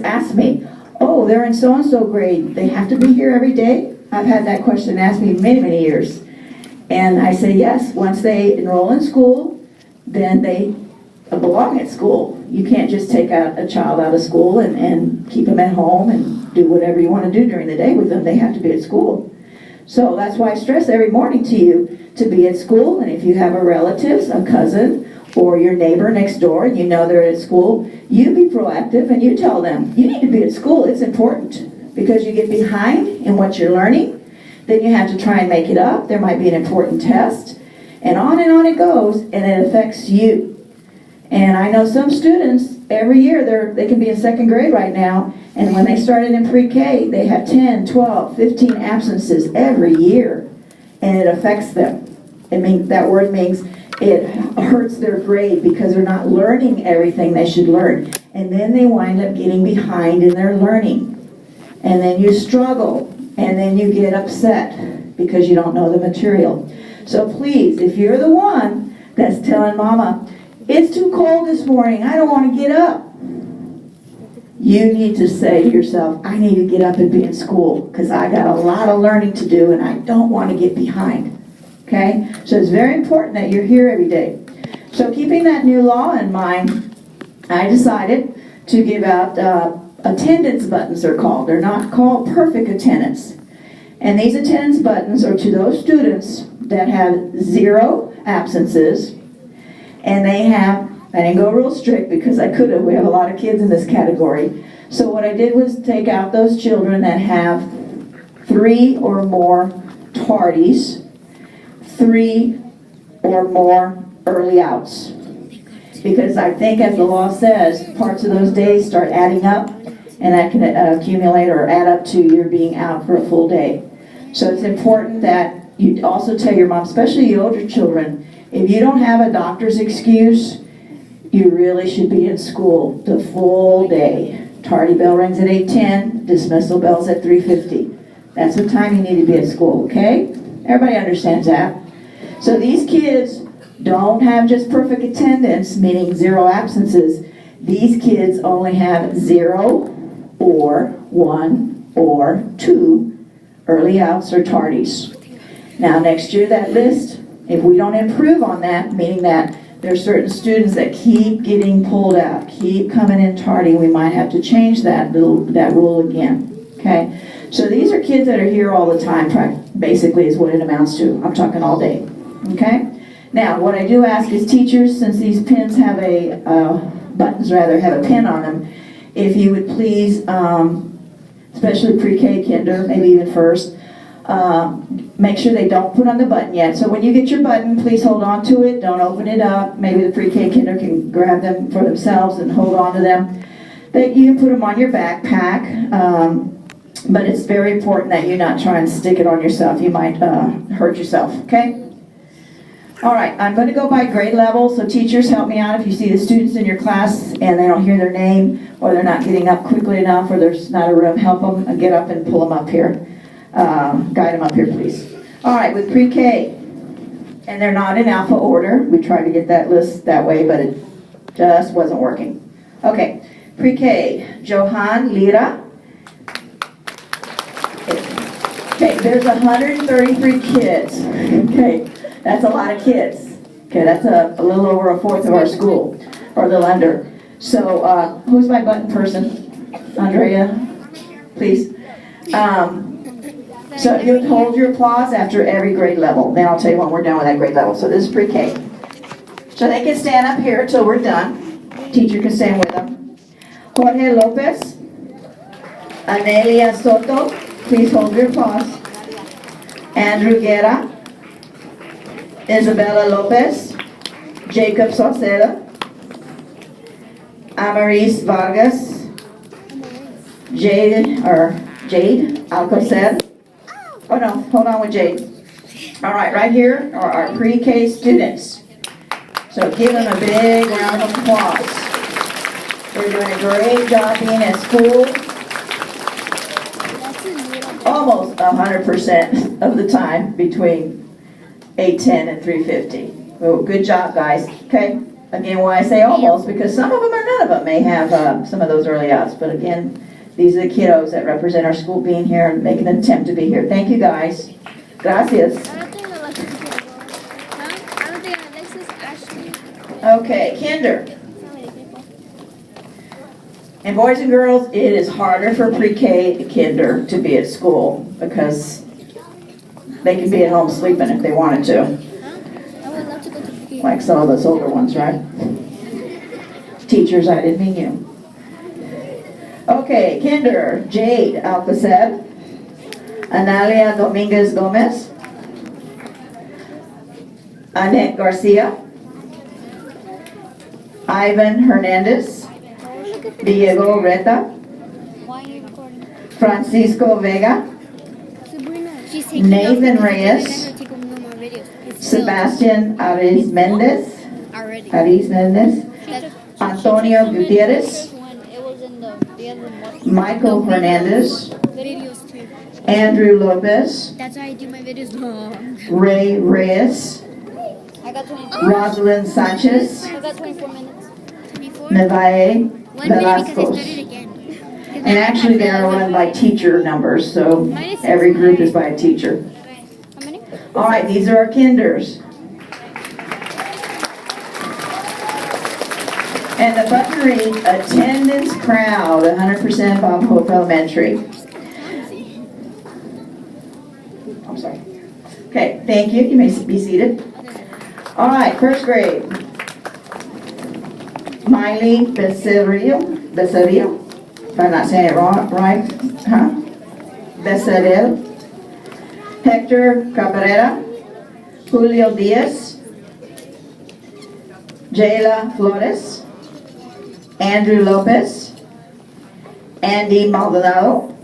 ask me, oh, they're in so-and-so grade, they have to be here every day? I've had that question asked me many, many years. And I say yes, once they enroll in school, then they belong at school. You can't just take a child out of school and keep them at home and do whatever you want to do during the day with them. They have to be at school. So that's why I stress every morning to you to be at school, and if you have a relative, a cousin, or your neighbor next door, and you know they're at school, you be proactive and you tell them, you need to be at school, it's important. Because you get behind in what you're learning, then you have to try and make it up, there might be an important test, and on it goes, and it affects you. And I know some students, every year, they can be in second grade right now, and when they started in pre-K, they have 10, 12, 15 absences every year, and it affects them. That word means it hurts their grade because they're not learning everything they should learn. And then they wind up getting behind in their learning. And then you struggle, and then you get upset because you don't know the material. So please, if you're the one that's telling Mama, it's too cold this morning, I don't want to get up, you need to say to yourself, I need to get up and be in school because I got a lot of learning to do and I don't want to get behind. Okay? So it's very important that you're here every day. So keeping that new law in mind, I decided to give out attendance buttons, they're called. They're not called perfect attendance. And these attendance buttons are to those students that have 0 absences, and they have, I didn't go real strict because I could have, we have a lot of kids in this category. So what I did was take out those children that have 3 or more tardies, 3 or more early outs. Because I think, as the law says, parts of those days start adding up, and that can accumulate or add up to your being out for a full day. So it's important that you also tell your mom, especially the older children, if you don't have a doctor's excuse, you really should be in school the full day. Tardy bell rings at 8:10, dismissal bell's at 3:50. That's the time you need to be at school, okay? Everybody understands that. So these kids don't have just perfect attendance, meaning 0 absences. These kids only have 0 or 1 or 2 early outs or tardies. Now next year that list, if we don't improve on that, meaning that there are certain students that keep getting pulled out, keep coming in tardy, we might have to change that rule again. Okay? So these are kids that are here all the time, basically is what it amounts to. I'm talking all day. Okay? Now, what I do ask is teachers, since these pins have buttons rather, have a pin on them, if you would please, especially pre-K, kinder, maybe even first, make sure they don't put on the button yet. So when you get your button, please hold on to it. Don't open it up. Maybe the pre-K kinder can grab them for themselves and hold on to them. But you can put them on your backpack. But it's very important that you not try and stick it on yourself. You might hurt yourself, okay? All right, I'm going to go by grade level, so teachers help me out if you see the students in your class and they don't hear their name, or they're not getting up quickly enough, or there's not a room, help them get up and pull them up here. Guide them up here, please. All right, with pre-K, and they're not in alpha order. We tried to get that list that way, but it just wasn't working. Okay, pre-K, Johan Lira. Okay, there's 133 kids. Okay, that's a lot of kids. Okay, that's a little over 1/4 of our school, or a little under. So, who's my button person? Andrea, please. So you hold your applause after every grade level. Then I'll tell you when we're done with that grade level. So this is pre-K. So they can stand up here till we're done. Teacher can stand with them. Jorge Lopez. Anelia Soto. Please hold your applause. Andrew Guerra. Isabella Lopez. Jacob Sauceda. Amaris Vargas. Jade Alcocer. Oh no, hold on with Jade. All right, right here are our pre-K students. So give them a big round of applause. They're doing a great job being at school. Almost 100% of the time between 8:10 and 3:50. Oh, good job, guys. Okay? Again, why I say almost, because some of them or none of them may have some of those early outs. But again, these are the kiddos that represent our school being here and making an attempt to be here. Thank you, guys. Gracias. I don't think Alexis is gonna go. Huh? I don't think Alexis actually. Okay, kinder. And boys and girls, it is harder for pre-K and kinder to be at school because they can be at home sleeping if they wanted to. I would love to go to PK. Like some of those older ones, right? Teachers, I didn't mean you. Okay, kinder, Jade Alcocer, Analia Dominguez Gomez, Annette Garcia, Ivan Hernandez, Diego Reta, Why are you recording? Francisco Vega, Sabrina. She's taking Nathan off because Reyes, they're gonna take no more videos. It's still Sebastian Ariz Mendez, already. Ariz Mendez, Antonio Gutierrez, When it was in the other one. Michael Hernandez, Videos too. Andrew Lopez, That's why I do my videos long. Ray Reyes, I got 24. Rosalind Sanchez, I got 24 minutes. 24? Nevaeh 1 minute because I Velascos. started again. And actually they are run by teacher numbers, so every group is by a teacher. How many? All right, these are our kinders. And the Buckaroo attendance crowd, 100% Bob Hope Elementary. I'm sorry. Okay, thank you. You may be seated. All right, first grade. Miley Becerril, if I'm not saying it wrong, right? Huh? Becerril. Hector Cabrera. Julio Diaz. Jayla Flores. Andrew Lopez. Andy Maldonado.